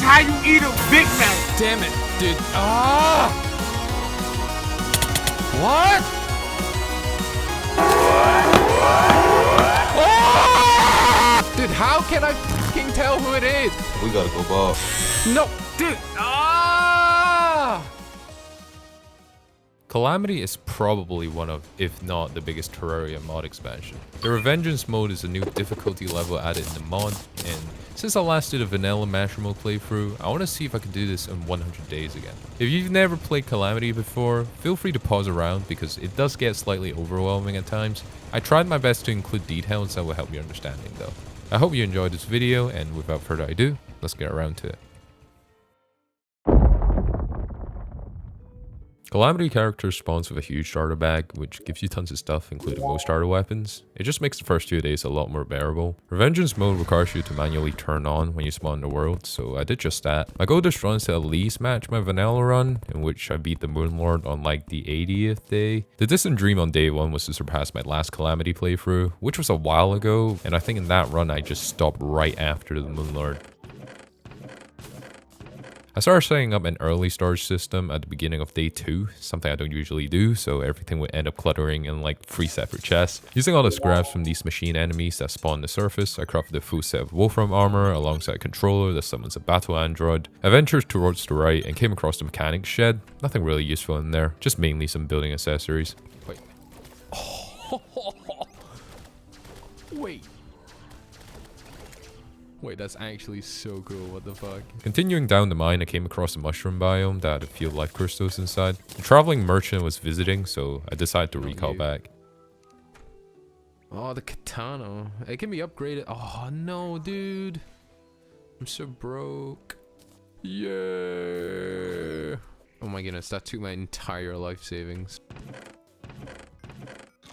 That's how you eat a Big Mac. Damn it, dude. Ah! What? Ah! Dude, how can I fucking tell who it is? We gotta go ball. No, dude. Ah! Calamity is probably one of, if not the biggest Terraria mod expansion. The Revengeance mode is a new difficulty level added in the mod, and since I last did a vanilla Master Mode playthrough, I want to see if I can do this in 100 days again. If you've never played Calamity before, feel free to pause around because it does get slightly overwhelming at times. I tried my best to include details that will help your understanding though. I hope you enjoyed this video, and without further ado, let's get around to it. Calamity character spawns with a huge starter bag, which gives you tons of stuff, including most starter weapons. It just makes the first few days a lot more bearable. Revengeance mode requires you to manually turn on when you spawn in the world, so I did just that. My goal this run is to at least match my vanilla run, in which I beat the Moonlord on like the 80th day. The distant dream on day 1 was to surpass my last Calamity playthrough, which was a while ago, and I think in that run I just stopped right after the Moonlord. I started setting up an early storage system at the beginning of day 2, something I don't usually do, so everything would end up cluttering in like 3 separate chests. Using all the scraps from these machine enemies that spawn on the surface, I crafted a full set of Wolfram armor alongside a controller that summons a battle android. I ventured towards the right and came across the mechanics shed. Nothing really useful in there, just mainly some building accessories. Wait. Oh. Wait. Wait, that's actually so cool, what the fuck. Continuing down the mine, I came across a mushroom biome that had a few life crystals inside. The traveling merchant was visiting, so I decided to recall back. Oh, the katana. It can be upgraded. Oh, no, dude. I'm so broke. Yeah. Oh my goodness, that took my entire life savings.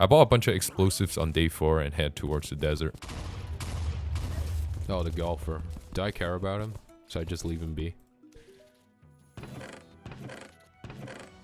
I bought a bunch of explosives on day 4 and head towards the desert. Oh, the golfer. Do I care about him? So I just leave him be.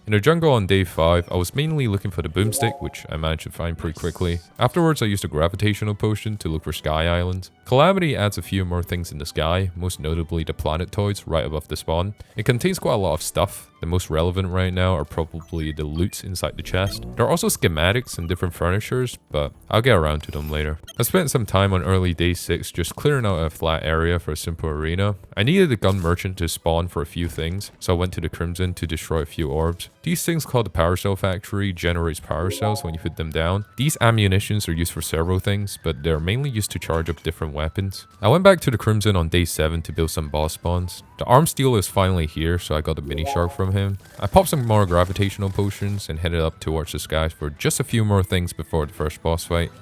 In the jungle on day 5, I was mainly looking for the boomstick, which I managed to find pretty quickly. Afterwards, I used a gravitational potion to look for sky islands. Calamity adds a few more things in the sky, most notably the planetoids right above the spawn. It contains quite a lot of stuff. The most relevant right now are probably the loots inside the chest. There are also schematics and different furnitures, but I'll get around to them later. I spent some time on early day 6 just clearing out a flat area for a simple arena. I needed a gun merchant to spawn for a few things, so I went to the Crimson to destroy a few orbs. These things called the Power Cell Factory generates power cells when you put them down. These ammunitions are used for several things, but they're mainly used to charge up different weapons. I went back to the Crimson on day 7 to build some boss spawns. The arm steel is finally here, so I got a mini shark from him. I popped some more gravitational potions and headed up towards the skies for just a few more things before the first boss fight.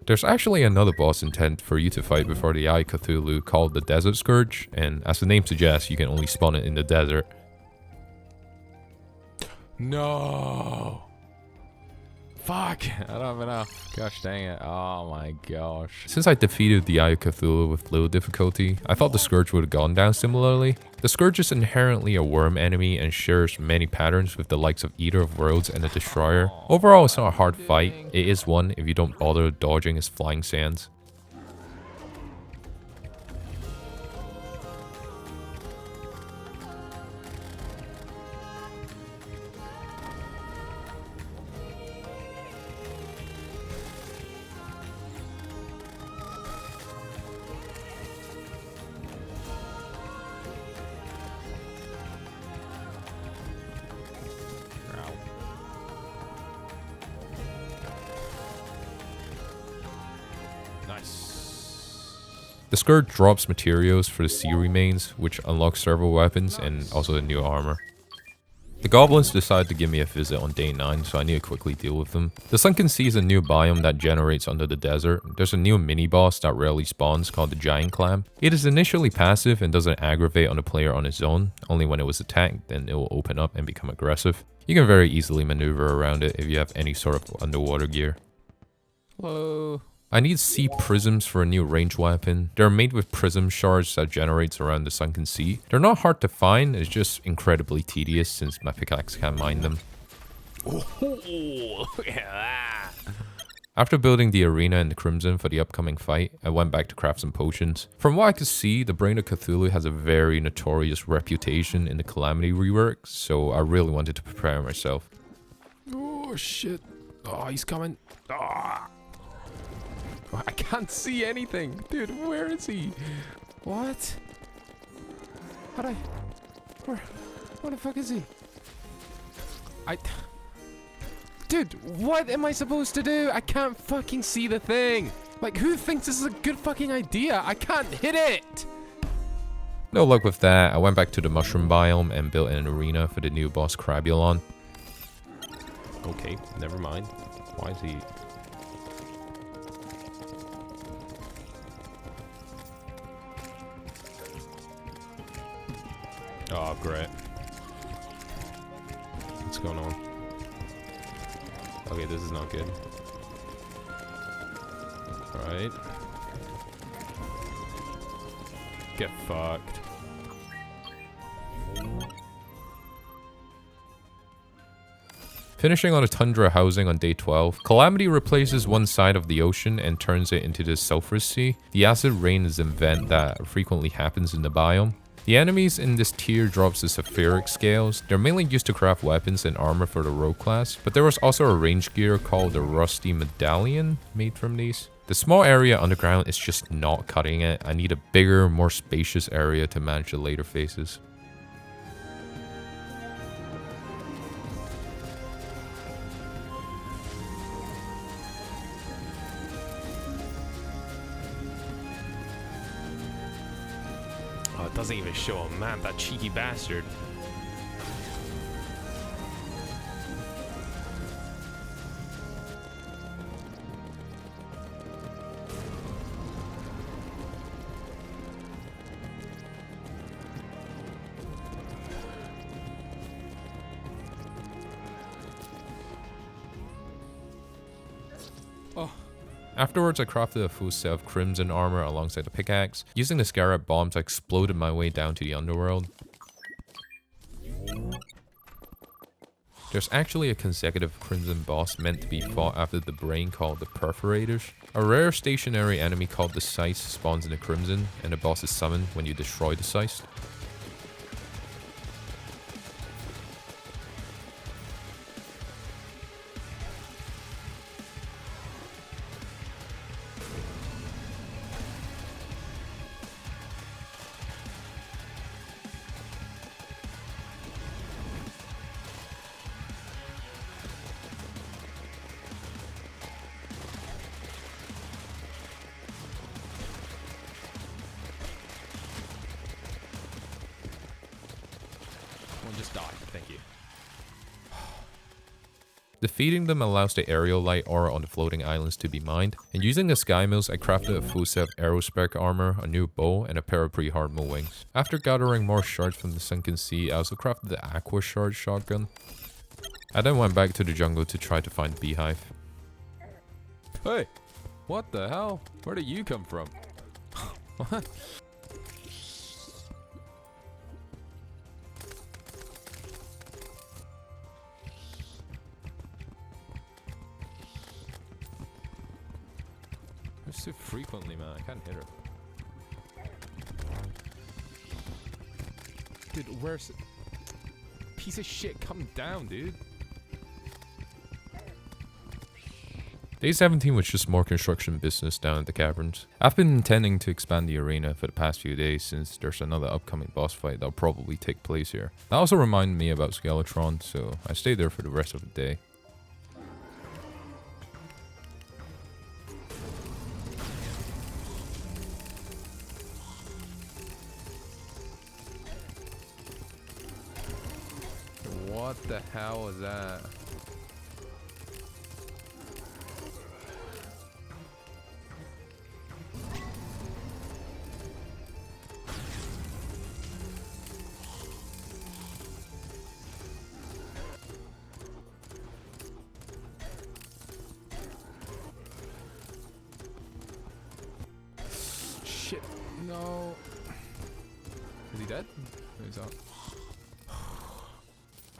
There's actually another boss intent for you to fight before the Eye Cthulhu called the Desert Scourge, and as the name suggests, you can only spawn it in the desert. No! Fuck! I don't have enough. Gosh dang it. Oh my gosh. Since I defeated the Eye of Cthulhu with little difficulty, I thought the Scourge would have gone down similarly. The Scourge is inherently a worm enemy and shares many patterns with the likes of Eater of Worlds and the Destroyer. Overall, it's not a hard fight. It is one if you don't bother dodging his flying sands. The Scourge drops materials for the sea remains, which unlocks several weapons and also the new armor. The goblins decided to give me a visit on day 9, so I need to quickly deal with them. The Sunken Sea is a new biome that generates under the desert. There's a new mini-boss that rarely spawns called the Giant Clam. It is initially passive and doesn't aggravate on the player on its own. Only when it was attacked, then it will open up and become aggressive. You can very easily maneuver around it if you have any sort of underwater gear. Hello. I need sea prisms for a new ranged weapon. They're made with prism shards that generates around the Sunken Sea. They're not hard to find, it's just incredibly tedious since my pickaxe can't mine them. After building the arena in the Crimson for the upcoming fight, I went back to craft some potions. From what I could see, the Brain of Cthulhu has a very notorious reputation in the Calamity rework, so I really wanted to prepare myself. Oh shit. Oh, he's coming. Oh. I can't see anything. Dude, where is he? What? Where the fuck is he? Dude, what am I supposed to do? I can't fucking see the thing. Like, who thinks this is a good fucking idea? I can't hit it. No luck with that. I went back to the mushroom biome and built an arena for the new boss Crabulon. Okay, never mind. Why is he... Oh, great. What's going on? Okay, this is not good. Alright. Get fucked. Finishing on a tundra housing on day 12, Calamity replaces one side of the ocean and turns it into the sulfurous sea. The acid rain is an event that frequently happens in the biome. The enemies in this tier drops the Sapphiric Scales. They're mainly used to craft weapons and armor for the rogue class, but there was also a range gear called the Rusty Medallion made from these. The small area underground is just not cutting it. I need a bigger, more spacious area to manage the later phases. Oh, it doesn't even show a map, that cheeky bastard. Afterwards, I crafted a full set of crimson armor alongside the pickaxe. Using the scarab bombs, I exploded my way down to the underworld. There's actually a consecutive crimson boss meant to be fought after the brain called the Perforators. A rare stationary enemy called the Sice spawns in the crimson, and the boss is summoned when you destroy the Sice. Just die, thank you. Defeating them allows the aerial light aura on the floating islands to be mined, and using the sky mills I crafted a full set of aerospec armor, a new bow, and a pair of pre-hardmode wings. After gathering more shards from the Sunken Sea, I also crafted the aqua shard shotgun. I then went back to the jungle to try to find Beehive. Hey! What the hell? Where did you come from? What? So frequently, man. I can't hit her. Dude, where's... Piece of shit, come down, dude. Day 17 was just more construction business down at the caverns. I've been intending to expand the arena for the past few days since there's another upcoming boss fight that'll probably take place here. That also reminded me about Skeletron, so I stayed there for the rest of the day. What What the hell was that? Shit. No. Is he dead? No, he's not.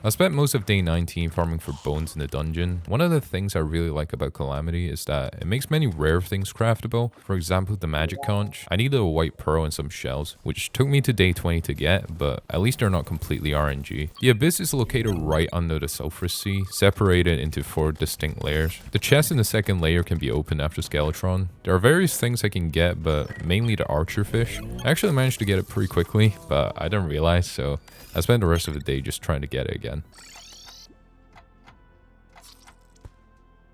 I spent most of day 19 farming for bones in the dungeon. One of the things I really like about Calamity is that it makes many rare things craftable. For example, the magic conch. I needed a white pearl and some shells, which took me to day 20 to get, but at least they're not completely RNG. The abyss is located right under the sulfurous sea, separated into 4 distinct layers. The chest in the second layer can be opened after Skeletron. There are various things I can get, but mainly the archer fish. I actually managed to get it pretty quickly, but I didn't realize, so I spent the rest of the day just trying to get it again.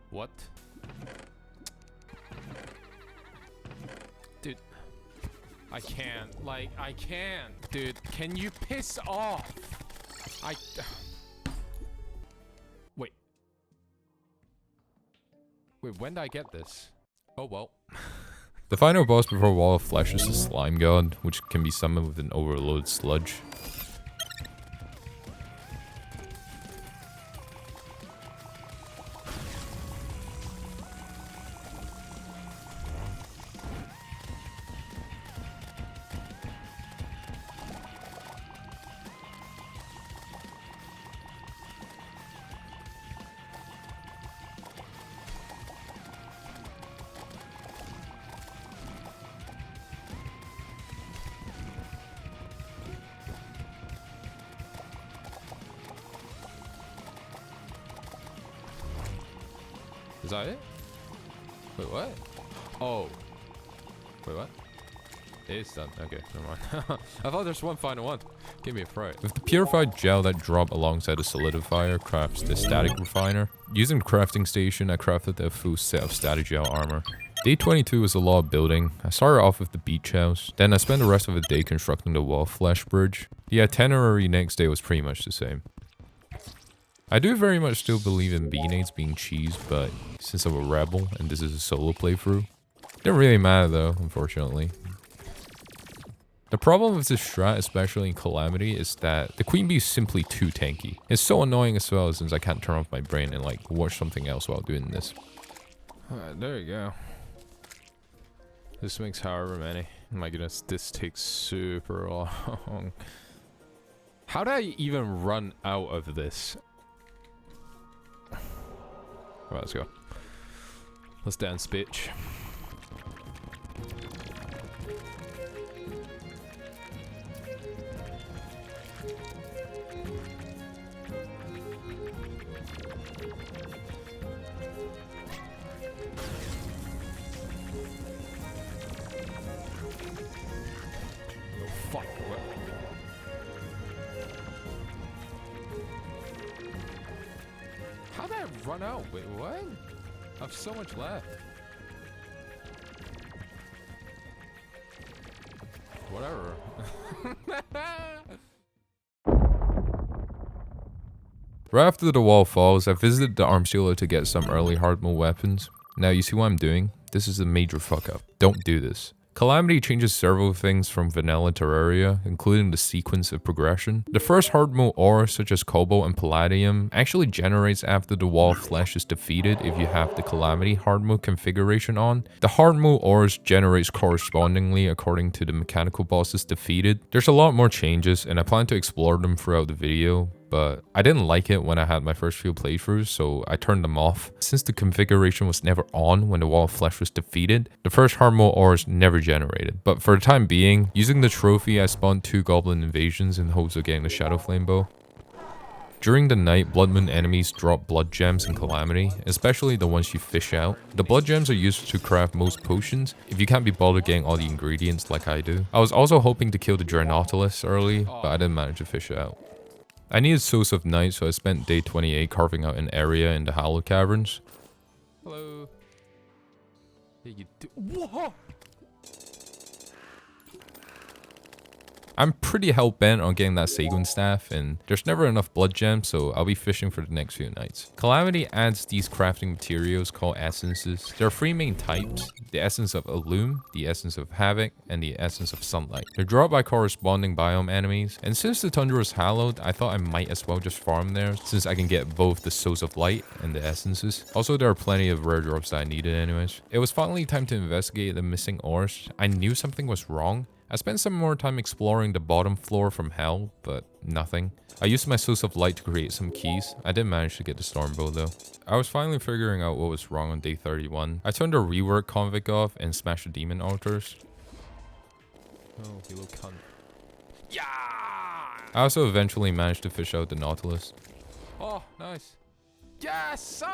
What? Dude. I can't. Like, I can't. Dude, can you piss off? Wait. Wait, when did I get this? Oh, well. The final boss before Wall of Flesh is the Slime God, which can be summoned with an overloaded sludge. Is that it? Wait, what? Oh. Wait, what? It is done. Okay, never mind. I thought there's one final one. Give me a fright. With the purified gel that dropped alongside the solidifier crafts the static refiner. Using the crafting station, I crafted a full set of static gel armor. Day 22 was a lot of building. I started off with the beach house. Then I spent the rest of the day constructing the wall flesh bridge. The itinerary next day was pretty much the same. I do very much still believe in B-nades being cheese, but since I'm a rebel and this is a solo playthrough, it didn't really matter though, unfortunately. The problem with this strat, especially in Calamity, is that the Queen Bee is simply too tanky. It's so annoying as well since I can't turn off my brain and like watch something else while doing this. Alright, there you go. This makes however many. My goodness, this takes super long. How did I even run out of this? Alright, let's go. Let's dance, bitch. Fuck, what? How did I run out? Wait, what? I have so much left. Whatever. Right after the wall falls, I visited the arms dealer to get some early hardmode weapons. Now you see what I'm doing? This is a major fuck up. Don't do this. Calamity changes several things from vanilla Terraria, including the sequence of progression. The first hard mode ore, such as cobalt and palladium, actually generates after the wall of flesh is defeated if you have the Calamity hard mode configuration on. The hard mode ores generates correspondingly according to the mechanical bosses defeated. There's a lot more changes and I plan to explore them throughout the video, but I didn't like it when I had my first few playthroughs, so I turned them off. Since the configuration was never on when the wall of flesh was defeated, the first hard mode ores never generated. But for the time being, using the trophy, I spawned 2 goblin invasions in hopes of getting the Shadow Flame Bow. During the night, Blood Moon enemies drop blood gems in Calamity, especially the ones you fish out. The blood gems are used to craft most potions, if you can't be bothered getting all the ingredients like I do. I was also hoping to kill the Dreadnoughtus early, but I didn't manage to fish it out. I needed Souls of Night, so I spent day 28 carving out an area in the Hallowed Caverns. Hello. Hey, you do— Whoa! I'm pretty hell-bent on getting that Seguin staff, and there's never enough blood gems, so I'll be fishing for the next few nights. Calamity adds these crafting materials called essences. There are 3 main types: the essence of Illume, the essence of Havoc, and the essence of Sunlight. They're dropped by corresponding biome enemies, and since the tundra is hallowed, I thought I might as well just farm there, since I can get both the Souls of Light and the essences. Also, there are plenty of rare drops that I needed anyways. It was finally time to investigate the missing ores. I knew something was wrong. I spent some more time exploring the bottom floor from hell, but nothing. I used my Source of Light to create some keys. I did manage to get the Stormbow though. I was finally figuring out what was wrong on day 31. I turned the rework convict off and smashed the demon altars. Oh, you little cunt. Yeah! I also eventually managed to fish out the Nautilus. Oh, nice. Yes, sir!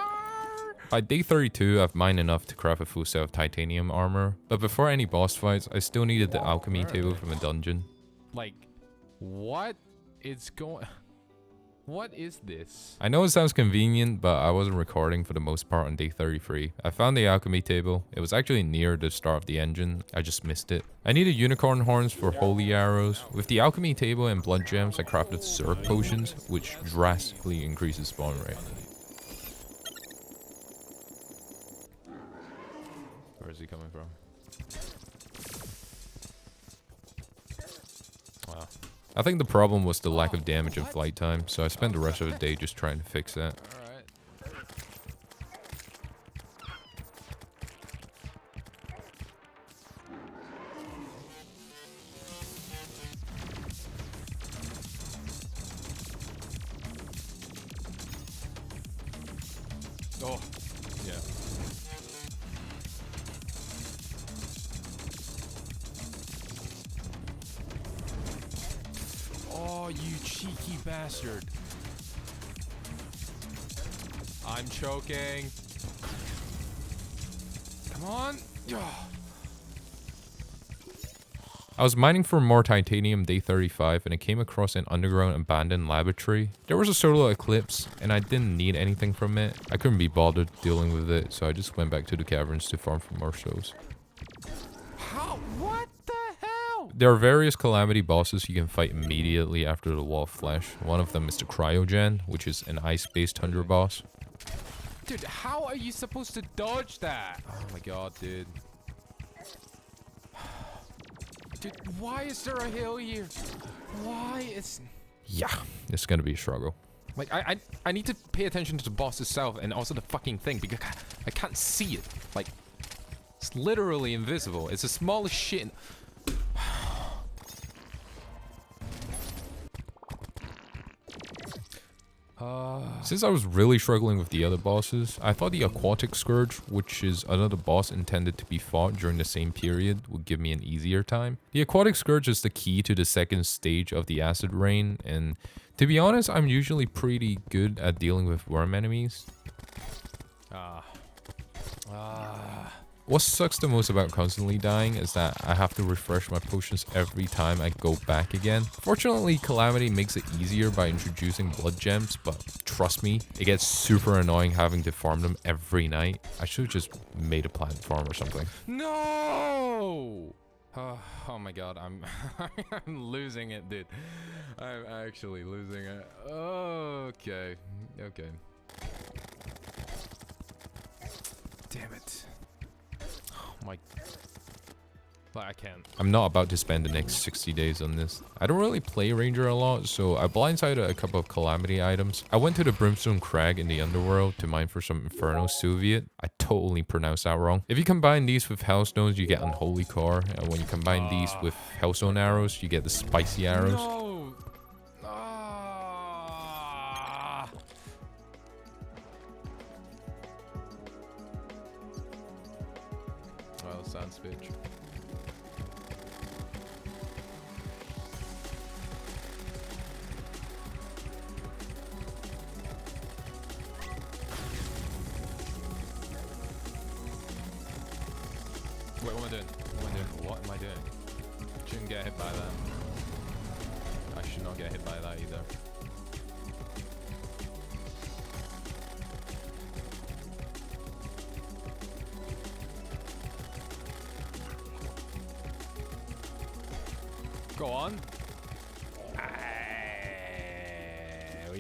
By day 32, I've mined enough to craft a full set of titanium armor, but before any boss fights, I still needed the alchemy table from a dungeon. Like, what is going... What is this? I know it sounds convenient, but I wasn't recording for the most part on day 33. I found the alchemy table. It was actually near the start of the engine. I just missed it. I needed unicorn horns for holy arrows. With the alchemy table and blood gems, I crafted Zerg potions, which drastically increases spawn rate. Where is he coming from? Wow. I think the problem was the lack of damage and flight time, so I spent the rest of the day just trying to fix that. Oh, yeah. Oh, you cheeky bastard. I'm choking. Come on. I was mining for more titanium day 35 and I came across an underground abandoned laboratory. There was a solar eclipse and I didn't need anything from it. I couldn't be bothered dealing with it, so I just went back to the caverns to farm for more souls. How? What the hell? There are various Calamity bosses you can fight immediately after the Wall of Flesh. One of them is the Cryogen, which is an ice-based tundra boss. Dude, how are you supposed to dodge that? Oh my god, dude. Dude, why is there a hill here? Why is... Yeah, it's gonna be a struggle. Like, I need to pay attention to the boss itself and also the fucking thing because I can't see it. Like, it's literally invisible. It's the smallest shit. Since I was really struggling with the other bosses, I thought the Aquatic Scourge, which is another boss intended to be fought during the same period, would give me an easier time. The Aquatic Scourge is the key to the second stage of the Acid Rain, and to be honest, I'm usually pretty good at dealing with worm enemies. What sucks the most about constantly dying is that I have to refresh my potions every time I go back again. Fortunately, Calamity makes it easier by introducing blood gems, but trust me, it gets super annoying having to farm them every night. I should have just made a plant farm or something. No! Oh my god, I'm losing it, dude. I'm actually losing it. Okay. Damn it. My, I can't. I'm not about to spend the next 60 days on this. I don't really play Ranger a lot, so I blindsided a couple of Calamity items. I went to the Brimstone Crag in the Underworld to mine for some Inferno Soviet. I totally pronounced that wrong. If you combine these with Hellstones, you get Unholy Core. And when you combine these with Hellstone Arrows, you get the Spicy Arrows. No. Well, sounds bitch. Wait, what am I doing? What am I doing? Shouldn't get hit by that. I should not get hit by that either. Go on.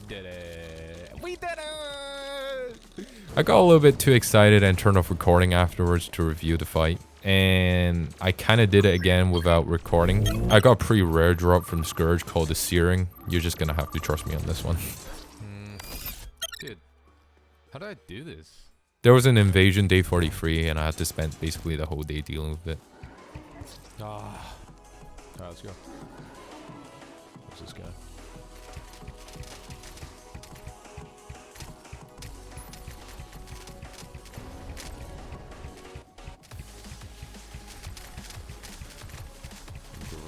did it. We did it. I got a little bit too excited and turned off recording afterwards to review the fight. And I kind of did it again without recording. I got a pretty rare drop from Scourge called the Searing. You're just going to have to trust me on this one. Dude, how did I do this? There was an invasion day 43 and I had to spend basically the whole day dealing with it. Alright, let's go. What's this guy?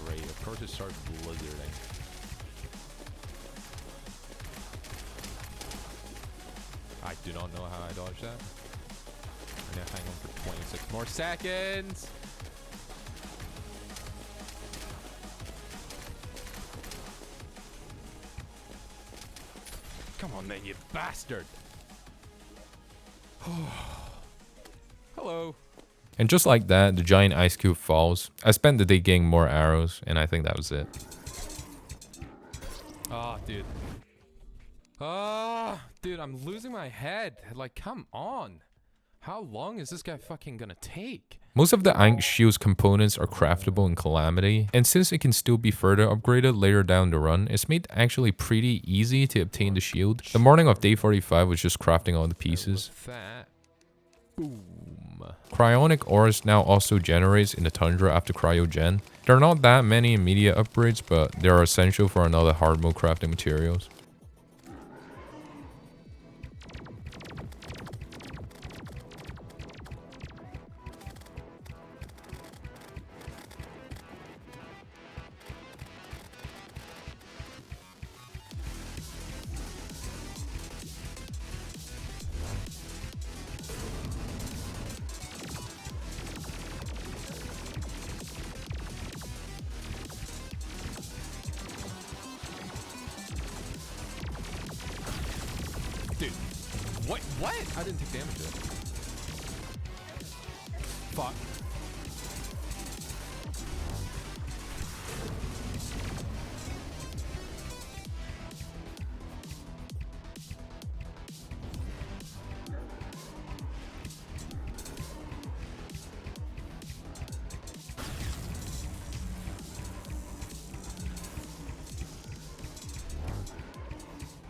Great, of course it starts blizzarding. I do not know how I dodged that. I'm gonna hang on for 26 more seconds. Come on then, you bastard. Hello. And just like that, the giant ice cube falls. I spent the day getting more arrows, and I think that was it. Oh, dude. Ah, dude, I'm losing my head. Like, come on. How long is this guy fucking gonna take? Most of the Ankh Shield's components are craftable in Calamity, and since it can still be further upgraded later down the run, it's made actually pretty easy to obtain the shield. The morning of day 45 was just crafting all the pieces. Boom. Cryonic ores now also generates in the Tundra after Cryogen. There are not that many immediate upgrades, but they are essential for another Hardmode crafting materials. Dude, what? I didn't take damage to it. Fuck.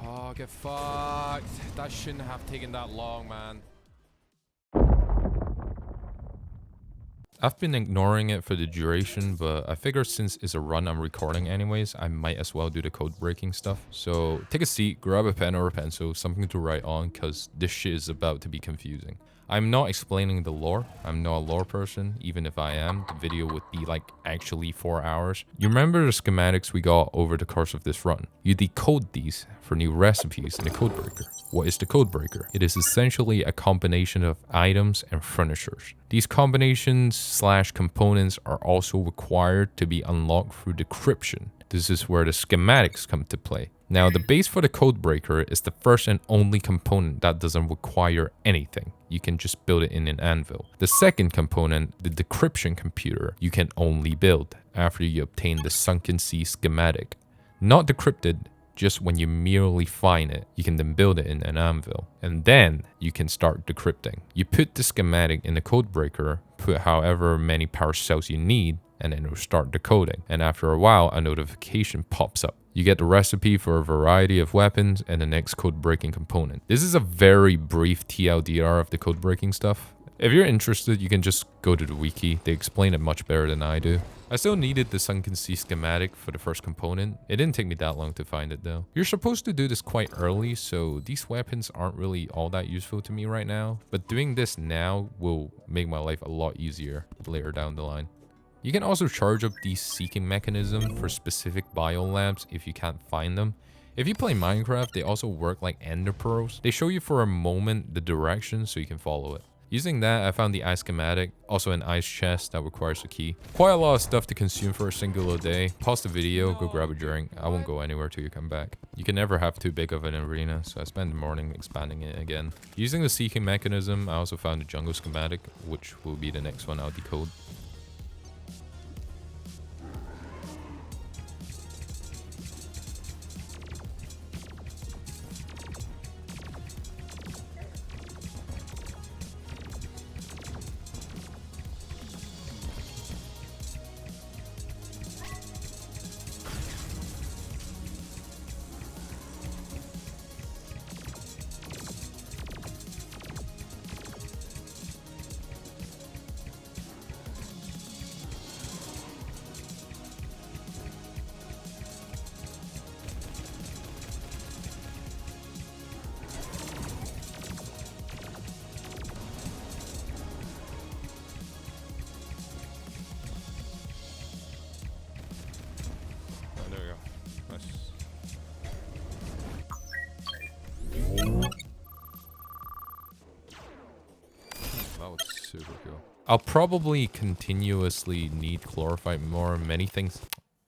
Oh, get fucked. That shouldn't have taken that long, man. I've been ignoring it for the duration, but I figured since it's a run I'm recording anyways, I might as well do the code breaking stuff. So take a seat, grab a pen or a pencil, something to write on, because this shit is about to be confusing. I'm not explaining the lore. I'm not a lore person. Even if I am, the video would be like actually 4 hours. You remember the schematics we got over the course of this run. You decode these for new recipes in the codebreaker. What is the codebreaker? It is essentially a combination of items and furnitures. These combinations / components are also required to be unlocked through decryption. This is where the schematics come to play. Now, the base for the codebreaker is the first and only component that doesn't require anything. You can just build it in an anvil. The second component, the decryption computer, you can only build after you obtain the Sunken Sea schematic. Not decrypted, just when you merely find it, you can then build it in an anvil. And then you can start decrypting. You put the schematic in the codebreaker, put however many power cells you need, and then it'll start decoding. And after a while, a notification pops up. You get the recipe for a variety of weapons and the next code breaking component. This is a very brief TLDR of the code breaking stuff. If you're interested, you can just go to the wiki. They explain it much better than I do. I still needed the Sunken Sea schematic for the first component. It didn't take me that long to find it though. You're supposed to do this quite early, so these weapons aren't really all that useful to me right now. But doing this now will make my life a lot easier later down the line. You can also charge up the seeking mechanism for specific biolabs if you can't find them. If you play Minecraft, they also work like ender pearls. They show you for a moment the direction so you can follow it. Using that, I found the ice schematic, also an ice chest that requires a key. Quite a lot of stuff to consume for a singular day. Pause the video, go grab a drink. I won't go anywhere till you come back. You can never have too big of an arena, so I spent the morning expanding it again. Using the seeking mechanism, I also found the jungle schematic, which will be the next one I'll decode. that was super cool. I'll probably continuously need Chlorophyte more. Many things...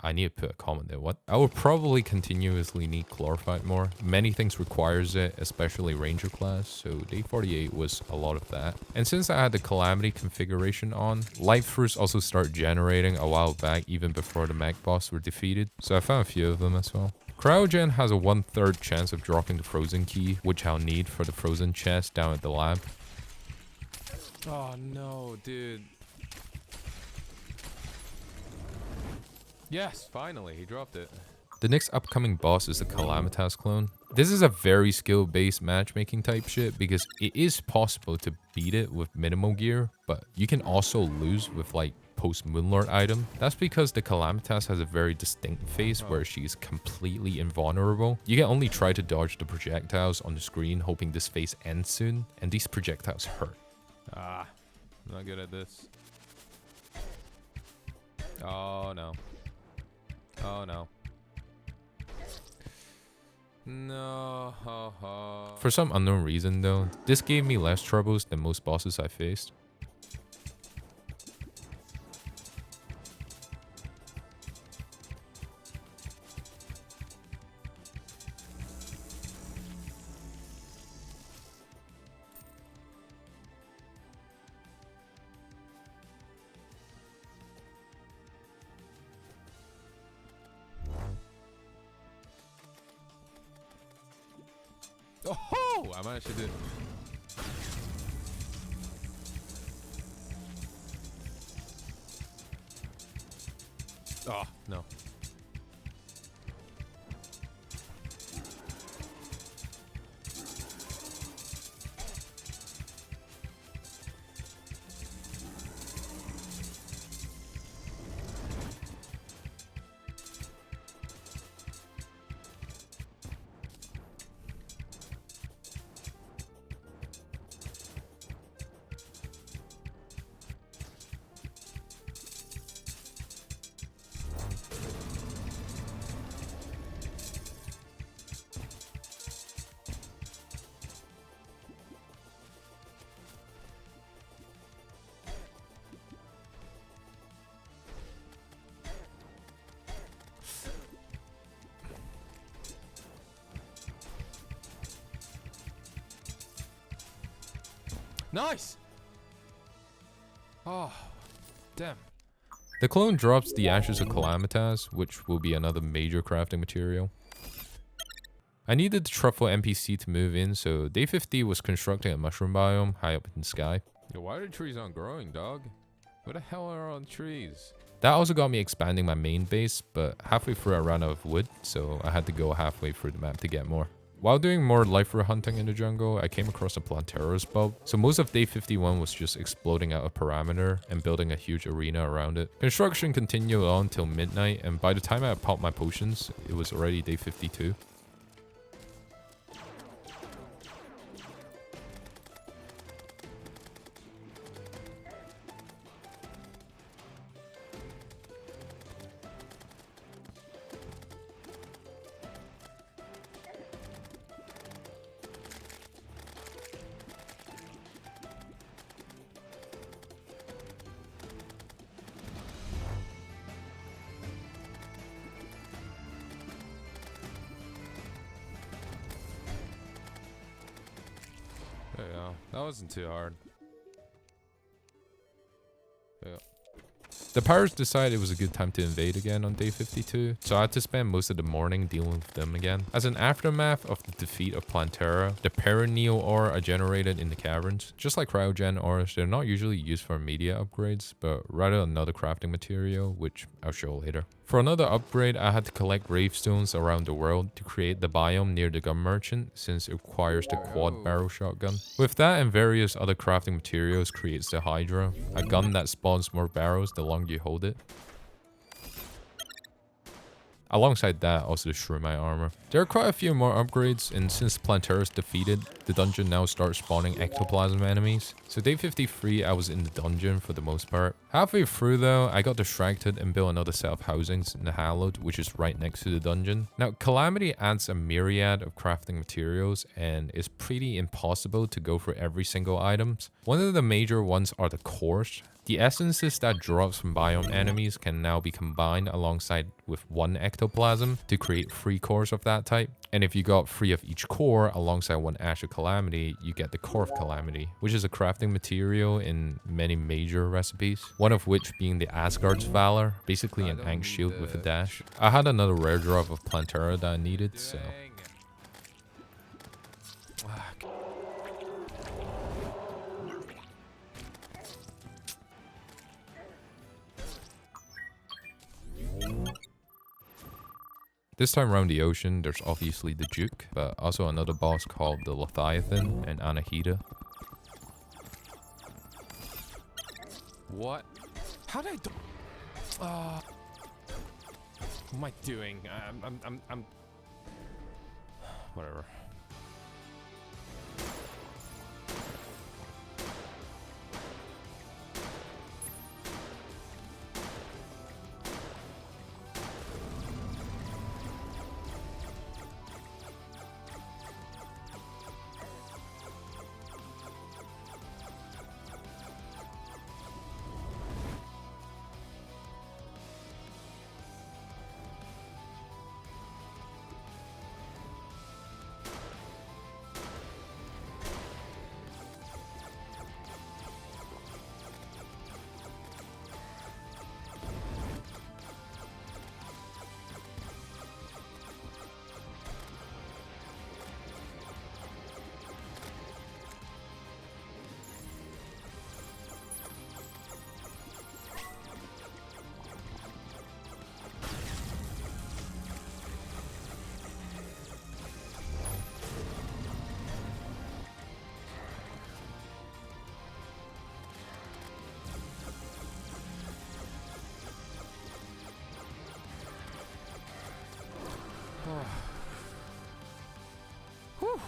I need to put a comment there. What? I will probably continuously need Chlorophyte more. Many things requires it, especially Ranger class. So day 48 was a lot of that. And since I had the Calamity configuration on, Life Fruits also start generating a while back, even before the Mag boss were defeated. So I found a few of them as well. Cryogen has a 1/3 chance of dropping the Frozen Key, which I'll need for the Frozen chest down at the lab. Oh no, dude. Yes, finally, he dropped it. The next upcoming boss is the Calamitas clone. This is a very skill-based matchmaking type shit because it is possible to beat it with minimal gear, but you can also lose with like post-Moonlord item. That's because the Calamitas has a very distinct phase where she's completely invulnerable. You can only try to dodge the projectiles on the screen, hoping this phase ends soon, and these projectiles hurt. Ah, I'm not good at this. Oh no. Oh no. No. For some unknown reason though, this gave me less troubles than most bosses I faced. Oh, I managed to do it. Oh, no. Nice! Oh, damn. The clone drops the Ashes of Calamitas, which will be another major crafting material. I needed the Truffle NPC to move in, so day 50 was constructing a mushroom biome high up in the sky. Yo, why are the trees not growing, dog? What the hell are all the trees? That also got me expanding my main base, but halfway through I ran out of wood, so I had to go halfway through the map to get more. While doing more lifer hunting in the jungle, I came across a Planteros bulb. So most of day 51 was just exploding out a parameter and building a huge arena around it. Construction continued on till midnight, and by the time I had popped my potions, it was already day 52. Yeah, that wasn't too hard. Yeah. The pirates decided it was a good time to invade again on day 52, so I had to spend most of the morning dealing with them again. As an aftermath of the defeat of Plantera, the Perineal ore are generated in the caverns. Just like Cryogen ores, they're not usually used for media upgrades, but rather another crafting material, which I'll show later. For another upgrade, I had to collect gravestones around the world to create the biome near the gun merchant, since it requires the quad barrel shotgun. With that and various other crafting materials creates the Hydra, a gun that spawns more barrels the longer you hold it. Alongside that, also the Shroomite armor. There are quite a few more upgrades, and since Plantera is defeated, the dungeon now starts spawning ectoplasm enemies. So day 53, I was in the dungeon for the most part. Halfway through though, I got distracted and built another set of housings in the Hallowed, which is right next to the dungeon. Now, Calamity adds a myriad of crafting materials and is pretty impossible to go for every single item. One of the major ones are the cores. The essences that drops from biome enemies can now be combined alongside with one ectoplasm to create 3 cores of that type. And if you got 3 of each core alongside 1 Ash of Calamity, you get the Core of Calamity, which is a crafting material in many major recipes. One of which being the Asgard's Valor, basically an Ankh shield with a dash. I had another rare drop of Plantera that I needed, so... This time around the ocean, there's obviously the Duke, but also another boss called the Leviathan and Anahita. What? How did I do? What am I doing? I'm. Whatever. Whew.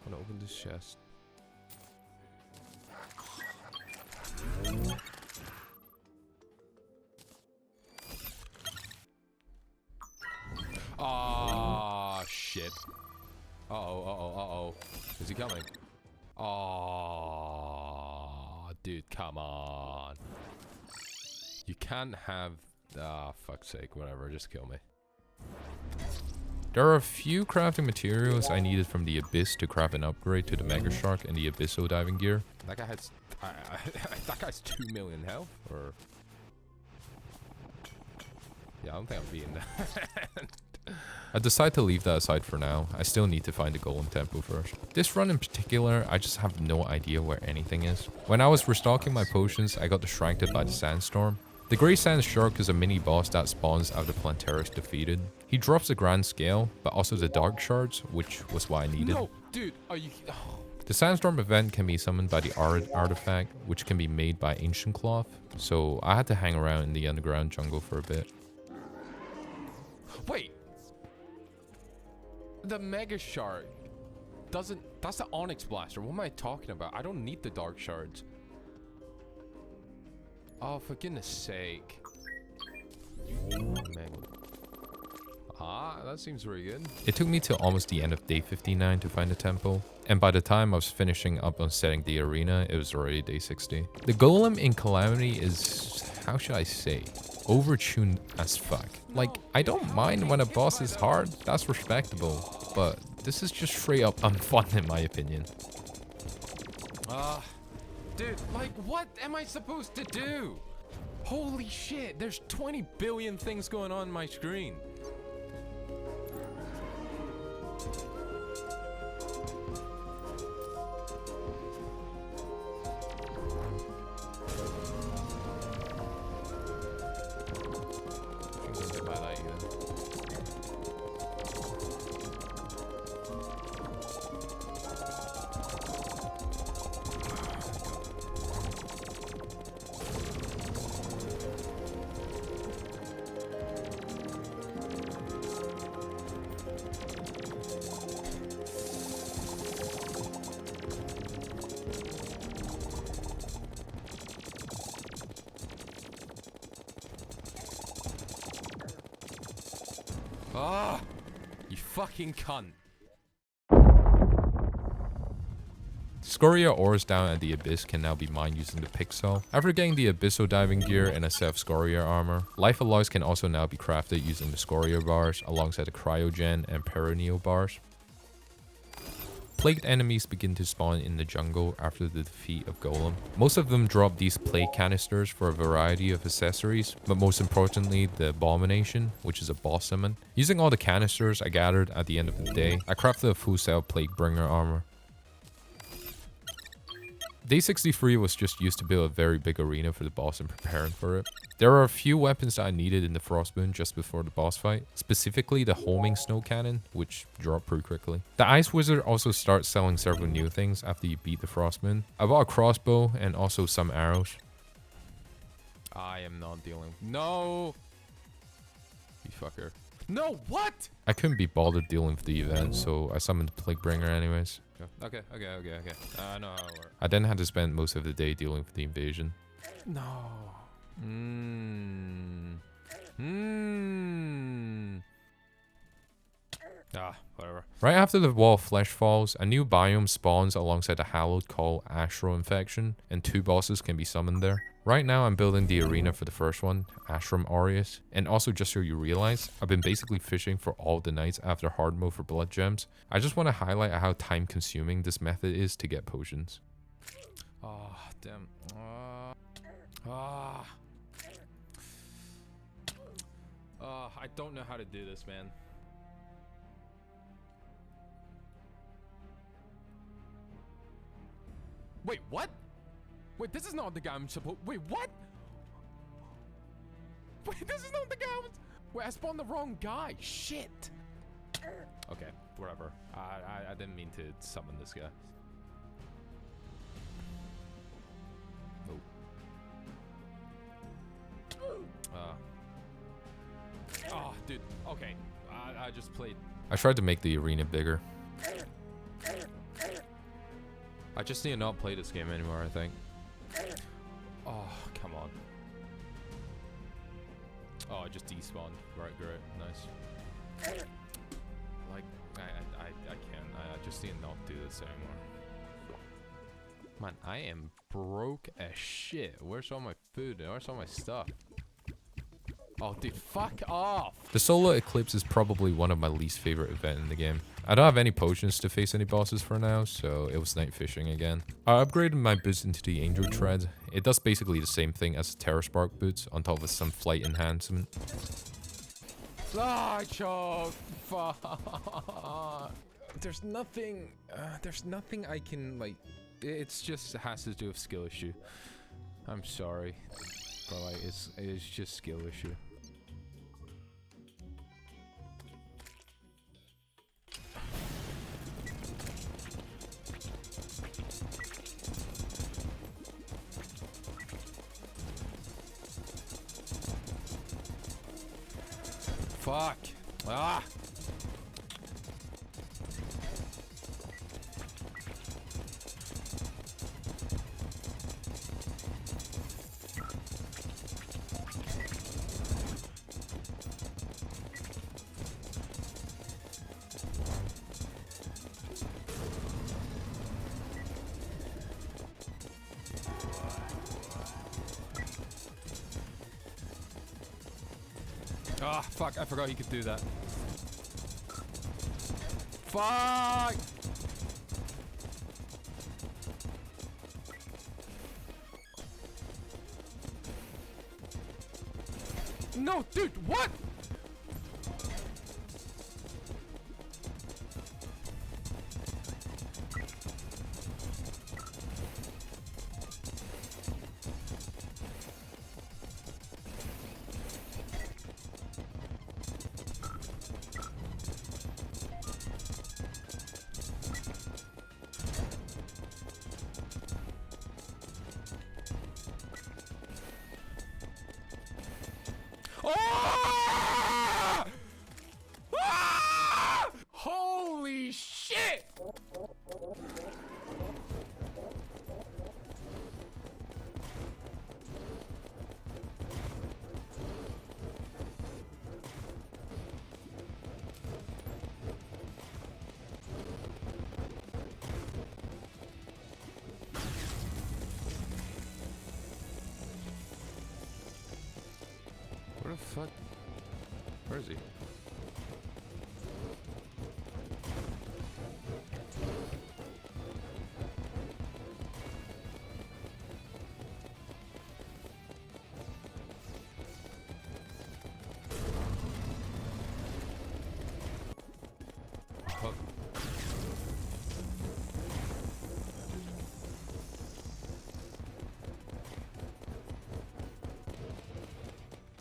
I'm gonna open this chest. Ah, shit. Uh-oh. Is he coming? Oh, dude, come on. You can't have... Ah, fuck's sake, whatever, just kill me. There are a few crafting materials I needed from the Abyss to craft an upgrade to the Mega Shark and the Abysso diving gear. That guy has... that guy's 2 million health, or... Yeah, I don't think I'm beating that. I decided to leave that aside for now. I still need to find the Golem Temple first. This run in particular, I just have no idea where anything is. When I was restocking my potions, I got distracted by the Sandstorm. The Grey Sand Shark is a mini boss that spawns after Plantera is defeated. He drops the Grand Scale, but also the Dark Shards, which was what I needed. No, dude, are you... Oh. The Sandstorm event can be summoned by the artifact, which can be made by Ancient Cloth. So I had to hang around in the underground jungle for a bit. Wait. The Mega Shark doesn't... That's the Onyx Blaster. What am I talking about? I don't need the Dark Shards. Oh, for goodness sake. Mega. Ah, that seems very good. It took me till almost the end of day 59 to find the temple. And by the time I was finishing up on setting the arena, it was already day 60. The Golem in Calamity is... how should I say? Overtuned as fuck. Like, I don't mind when a boss is hard, that's respectable, but this is just straight up unfun in my opinion. Dude, like, what am I supposed to do? Holy shit, there's 20 billion things going on my screen. Ah! You fucking cunt. Scoria ores down at the Abyss can now be mined using the Pixel. After getting the Abyssal diving gear and a set of Scoria armor, life alloys can also now be crafted using the Scoria bars alongside the Cryogen and Perennial bars. Plagued enemies begin to spawn in the jungle after the defeat of Golem. Most of them drop these plague canisters for a variety of accessories, but most importantly the Abomination, which is a boss summon. Using all the canisters I gathered at the end of the day, I crafted a full set of Plaguebringer armor. Day 63 was just used to build a very big arena for the boss and preparing for it. There are a few weapons that I needed in the Frostmoon just before the boss fight, specifically the homing snow cannon, which dropped pretty quickly. The Ice Wizard also starts selling several new things after you beat the Frostmoon. I bought a crossbow and also some arrows. I am not dealing. No! You fucker. No, what? I couldn't be bothered dealing with the event, so I summoned the Plaguebringer anyways. Okay. I know how it works. I then had to spend most of the day dealing with the invasion. No. Whatever. Right after the Wall of Flesh falls, a new biome spawns alongside a hallowed called Ashro Infection, and 2 bosses can be summoned there. Right now I'm building the arena for the first one, Ashram Aureus, and also just so you realize, I've been basically fishing for all the nights after Hardmode for blood gems. I just want to highlight how time consuming this method is to get potions. Oh, damn. I don't know how to do this, man. Wait, what? Wait, this is not the guy I'm supposed... Wait, what? Wait, this is not the guy I was... Wait, I spawned the wrong guy. Shit. Okay, whatever. I didn't mean to summon this guy. Oh, dude. Okay. I just played... I tried to make the arena bigger. I just need to not play this game anymore, I think. Oh, come on. Oh, I just despawned. Right, great. Nice. Like, I can't. I just need to not do this anymore. Man, I am broke as shit. Where's all my food? Where's all my stuff? Oh, dude, fuck off! The Solar Eclipse is probably one of my least favorite events in the game. I don't have any potions to face any bosses for now, so it was night fishing again. I upgraded my boots into the Angel Tread. It does basically the same thing as the Terra Spark boots, on top of some flight enhancement. Ah, choke! Fuck! There's nothing I can, like... It's just, it has to do with skill issue. I'm sorry. But, like, it's just skill issue. Fuck. Ah. Ah, fuck, I forgot he could do that. Fuck! No, dude, what? Ah! Ah! Holy shit! Where the fuck? Where is he? Fuck.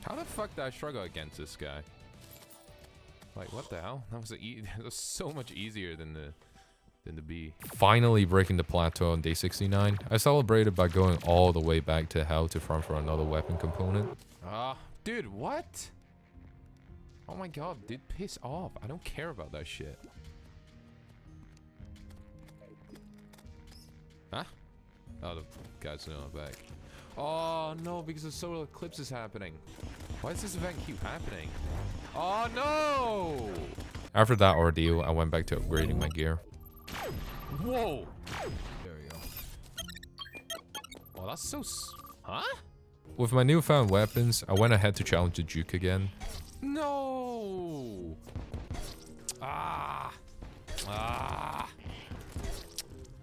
How the fuck did I struggle against this guy? Like, what the hell? That was that was so much easier than the bee. Finally breaking the plateau on day 69, I celebrated by going all the way back to hell to farm for another weapon component. Ah, dude, what? Oh my god, dude, piss off. I don't care about that shit. Huh? Oh, the guy's still on the back. Oh no, because the solar eclipse is happening. Why does this event keep happening? Oh no! After that ordeal, I went back to upgrading my gear. Whoa! There we go. Oh, that's so huh? With my newfound weapons, I went ahead to challenge the Duke again. No! Ah! Ah!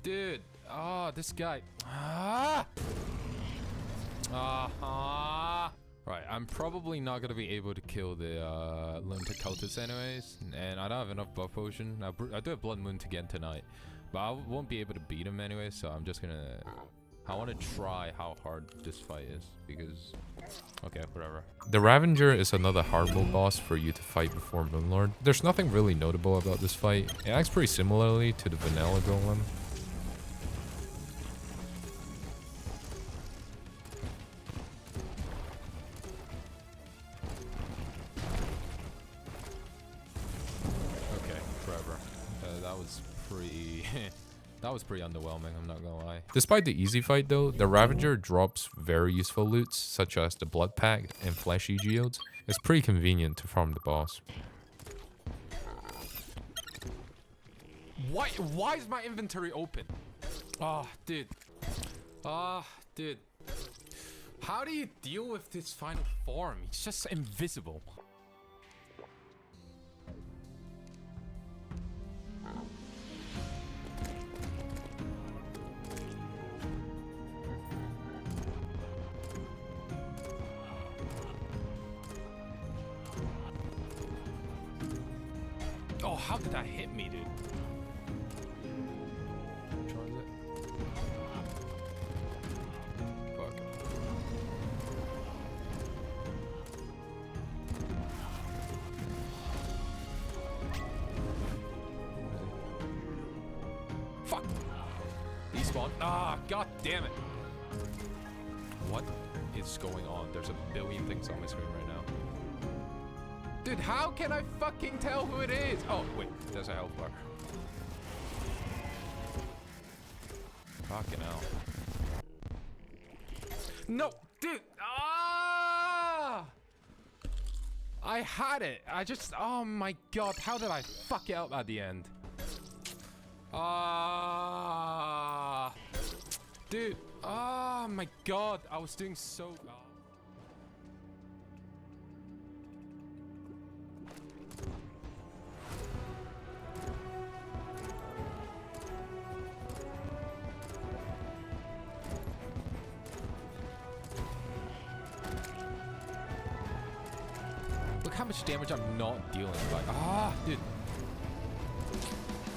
Dude! Oh, this guy. Ah! Right, I'm probably not gonna be able to kill the lunatic cultists anyways, and I don't have enough buff potion. I do have blood moon again tonight, but I won't be able to beat him anyway. So I'm just gonna. I want to try how hard this fight is because. Okay, whatever. The Revenger is another Hardmode boss for you to fight before Moonlord. There's nothing really notable about this fight. It acts pretty similarly to the vanilla golem. That was pretty underwhelming, I'm not gonna lie. Despite the easy fight though, the Ravager drops very useful loots such as the Blood Pact and Fleshy Geodes. It's pretty convenient to farm the boss. Why is my inventory open? Oh, dude. Dude. How do you deal with this final form? He's just invisible. Oh, how did that hit me, dude? Which one is it? Fuck. Fuck! Despawn. Ah, god damn it! What is going on? There's a billion things on my screen right now. Dude, how can I fucking tell who it is? Oh, wait, there's a health bar. Fucking hell. No, dude! Ah! I had it. Oh my god, how did I fuck it up at the end? Dude, oh my god, I was doing so... Look how much damage I'm not dealing. Like, dude.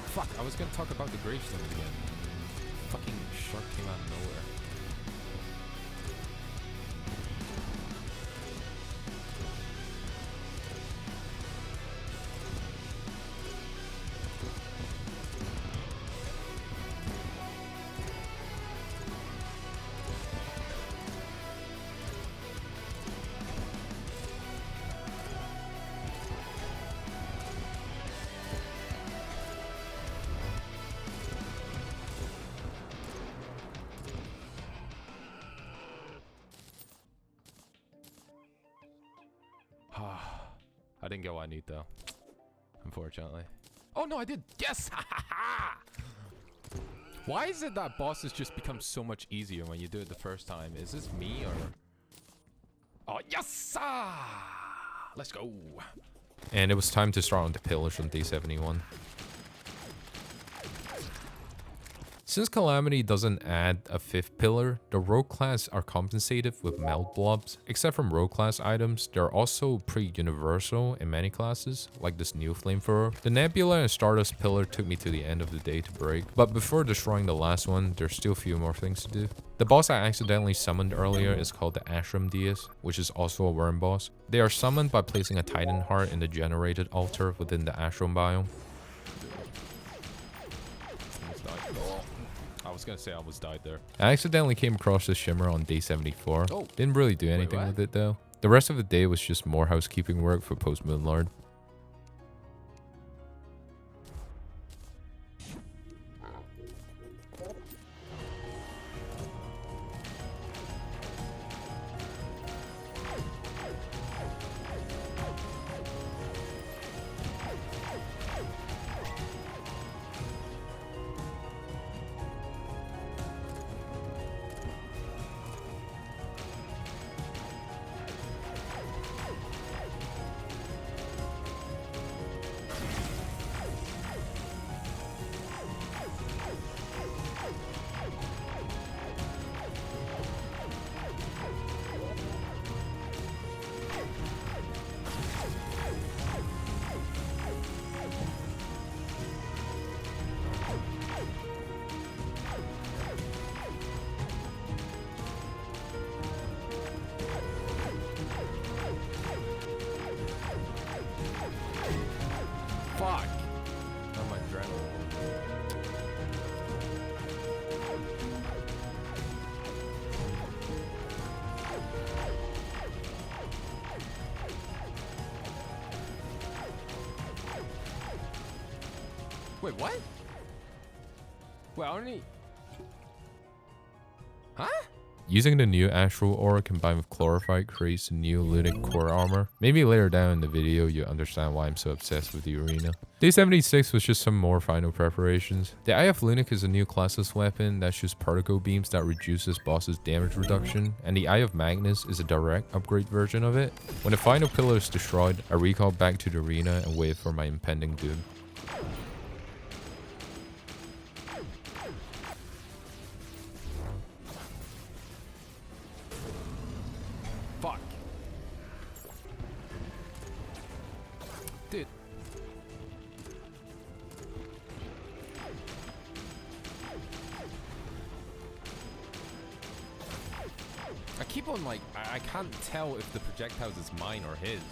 Fuck, I was gonna talk about the gravestone again. Fucking shark came out of nowhere. I didn't get what I need though, unfortunately. Oh no, I did. Yes. Why is it that bosses just become so much easier when you do it the first time? Is this me or? Oh, yes! Let's go. And it was time to start on the pillars on day 71. Since Calamity doesn't add a 5th pillar, the rogue class are compensated with melt blobs. Except from rogue class items, they're also pretty universal in many classes, like this new flamethrower. The Nebula and Stardust pillar took me to the end of the day to break, but before destroying the last one, there's still a few more things to do. The boss I accidentally summoned earlier is called the Ashram Deus, which is also a worm boss. They are summoned by placing a Titan heart in the generated altar within the Ashram biome. I was gonna say I almost died there. I accidentally came across this shimmer on day 74. Oh. Didn't really do anything with it though. The rest of the day was just more housekeeping work for post Moonlord. Fuck! Oh, my adrenaline. Wait, what? Wait, I only... Huh? Using the new Astral Aura combined with Chlorophyte creates a new Lunatic core armor. Maybe later down in the video you understand why I'm so obsessed with the arena. Day 76 was just some more final preparations. The Eye of Lunatic is a new classless weapon that shoots particle beams that reduces boss's damage reduction, and the Eye of Magnus is a direct upgrade version of it. When the final pillar is destroyed, I recall back to the arena and wait for my impending doom. Fuck. Dude. I keep on like, I can't tell if the projectiles is mine or his.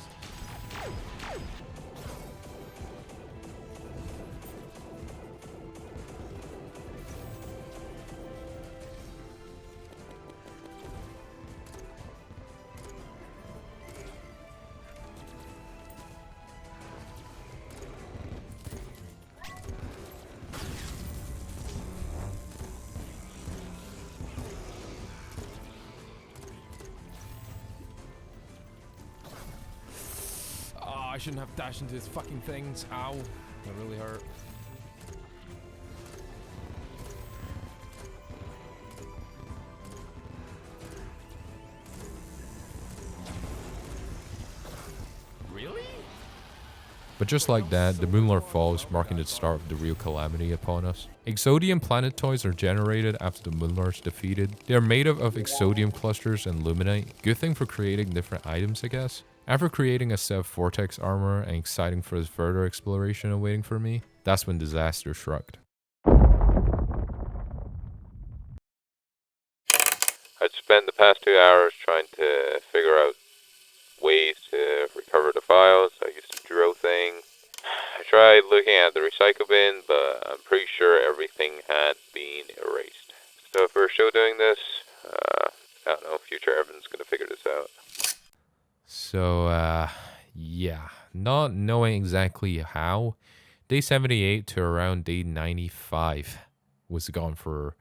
I shouldn't have dashed into his fucking things. Ow. That really hurt. Really? But just like that, the Moonlord falls, marking the start of the real calamity upon us. Exodium planetoids are generated after the Moonlord's defeated. They are made up of Exodium clusters and Luminite. Good thing for creating different items, I guess. After creating a set of Vortex armor and exciting for his further exploration awaiting for me, that's when disaster struck. I'd spent the past 2 hours trying to figure out ways to recover the files. I used to drill thing. I tried looking at the recycle bin, but I'm pretty sure everything had been erased. So if we're still doing this, I don't know, future Evan's gonna figure this out. So, yeah, not knowing exactly how, day 78 to around day 95 was gone for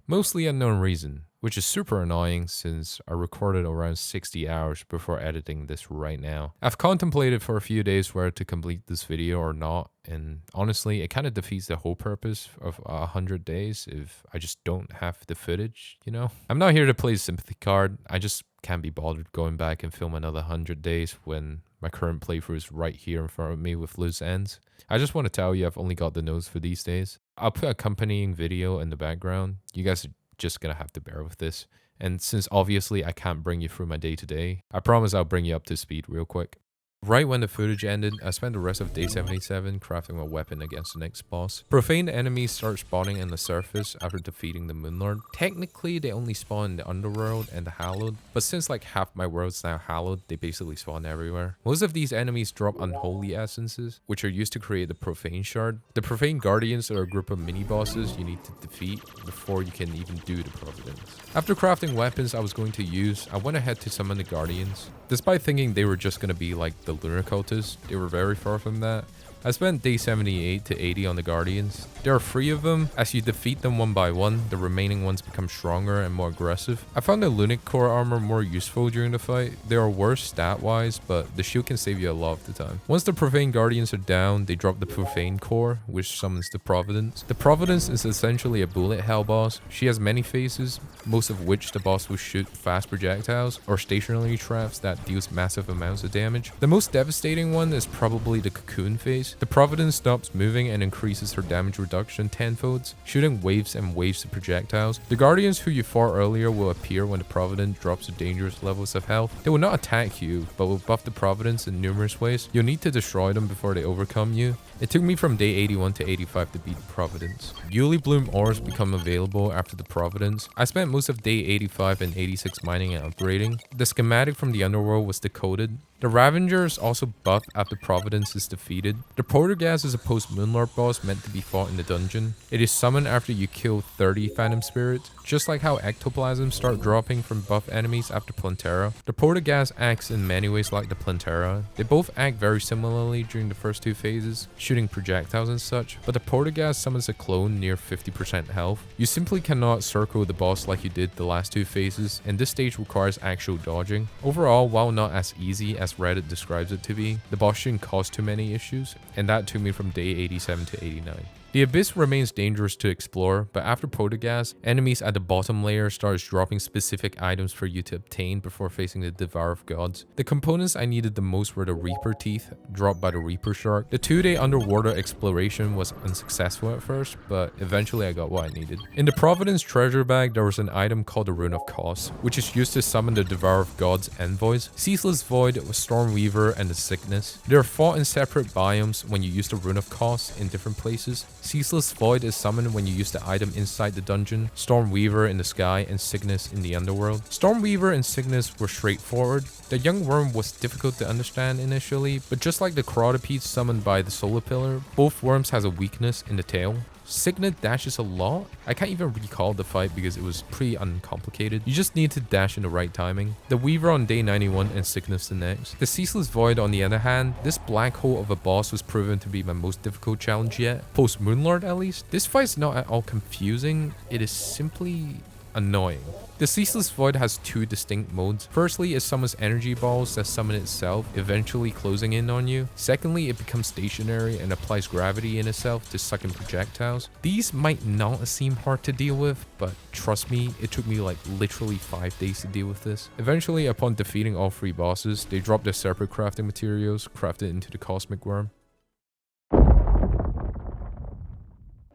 mostly unknown reason, which is super annoying since I recorded around 60 hours before editing this right now. I've contemplated for a few days whether to complete this video or not, and honestly, it kind of defeats the whole purpose of 100 days if I just don't have the footage, you know? I'm not here to play sympathy card, I just can't be bothered going back and film another 100 days when my current playthrough is right here in front of me with loose ends. I just want to tell you I've only got the notes for these days. I'll put accompanying video in the background. You guys are just gonna have to bear with this. And since obviously I can't bring you through my day to day, I promise I'll bring you up to speed real quick. Right when the footage ended, I spent the rest of day 77 crafting a weapon against the next boss. Profane enemies start spawning in the surface after defeating the Moonlord. Technically, they only spawn in the Underworld and the Hallowed, but since like half my world's now Hallowed, they basically spawn everywhere. Most of these enemies drop unholy essences, which are used to create the Profane Shard. The Profane Guardians are a group of mini-bosses you need to defeat before you can even do the Providence. After crafting weapons I was going to use, I went ahead to summon the Guardians. Despite thinking they were just going to be like the Lunar Cultists, they were very far from that. I spent day 78 to 80 on the Guardians. There are 3 of them. As you defeat them one by one, the remaining ones become stronger and more aggressive. I found the Lunic Core armor more useful during the fight. They are worse stat-wise, but the shield can save you a lot of the time. Once the Profane Guardians are down, they drop the Profane Core, which summons the Providence. The Providence is essentially a bullet hell boss. She has many phases, most of which the boss will shoot fast projectiles or stationary traps that deals massive amounts of damage. The most devastating one is probably the Cocoon phase. The Providence stops moving and increases her damage reduction tenfolds, shooting waves and waves of projectiles. The Guardians who you fought earlier will appear when the Providence drops to dangerous levels of health. They will not attack you, but will buff the Providence in numerous ways. You'll need to destroy them before they overcome you. It took me from day 81 to 85 to beat the Providence. Yuli Bloom ores become available after the Providence. I spent most of day 85 and 86 mining and upgrading. The schematic from the Underworld was decoded. The Revenger is also buffed after Providence is defeated. The Poltergeist is a post-Moonlord boss meant to be fought in the dungeon. It is summoned after you kill 30 Phantom Spirits, just like how Ectoplasm start dropping from buff enemies after Plantera. The Poltergeist acts in many ways like the Plantera. They both act very similarly during the first 2 phases, shooting projectiles and such, but the Poltergeist summons a clone near 50% health. You simply cannot circle the boss like you did the last 2 phases, and this stage requires actual dodging. Overall, while not as easy as Reddit describes it to be, the boss shouldn't cause too many issues, and that took me from day 87 to 89. The Abyss remains dangerous to explore, but after Poltergeist, enemies at the bottom layer starts dropping specific items for you to obtain before facing the Devourer of Gods. The components I needed the most were the Reaper Teeth, dropped by the Reaper Shark. The 2-day underwater exploration was unsuccessful at first, but eventually I got what I needed. In the Providence treasure bag, there was an item called the Rune of Cause, which is used to summon the Devourer of Gods envoys, Ceaseless Void, Stormweaver, and the Sickness. They are fought in separate biomes when you use the Rune of Cause in different places. Ceaseless Void is summoned when you use the item inside the dungeon, Stormweaver in the sky, and Sickness in the underworld. Stormweaver and Sickness were straightforward. The young worm was difficult to understand initially, but just like the Quadrupede summoned by the Solar Pillar, both worms has a weakness in the tail. Sickness dashes a lot. I can't even recall the fight because it was pretty uncomplicated. You just need to dash in the right timing. The Weaver on day 91 and Sickness the next. The Ceaseless Void on the other hand, this black hole of a boss was proven to be my most difficult challenge yet. Post Moonlord at least. This fight's not at all confusing, it is simply annoying. The Ceaseless Void has 2 distinct modes. Firstly, it summons energy balls that summon itself, eventually closing in on you. Secondly, it becomes stationary and applies gravity in itself to suck in projectiles. These might not seem hard to deal with, but trust me, it took me like literally 5 days to deal with this. Eventually, upon defeating all 3 bosses, they dropped their separate crafting materials, crafted into the Cosmic Worm.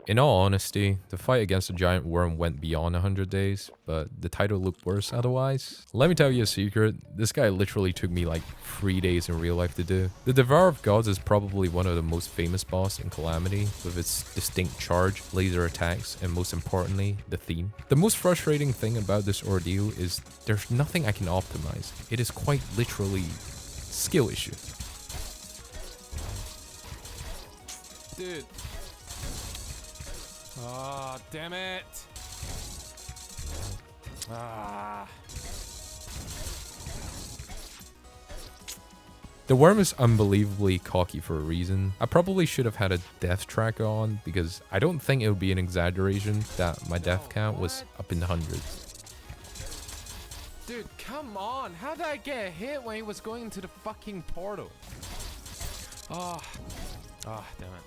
In all honesty, the fight against the giant worm went beyond 100 days, but the title looked worse otherwise. Let me tell you a secret, this guy literally took me like 3 days in real life to do. The Devourer of Gods is probably one of the most famous boss in Calamity, with its distinct charge, laser attacks, and most importantly, the theme. The most frustrating thing about this ordeal is there's nothing I can optimize. It is quite literally skill issue. Dude. Ah, damn it. Ah. The worm is unbelievably cocky for a reason. I probably should have had a death tracker on because I don't think it would be an exaggeration that my death count was up in the hundreds. Dude, come on. How did I get hit when he was going into the fucking portal? Oh. Ah, damn it.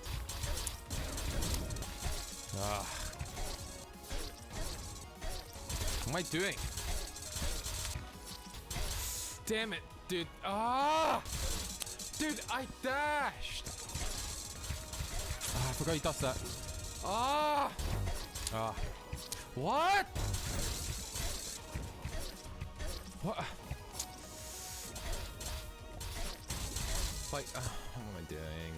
What am I doing? Damn it, dude. Ah! Dude, I dashed! Ah, I forgot he does that. Ah! Ah. What? What? Like, what am I doing?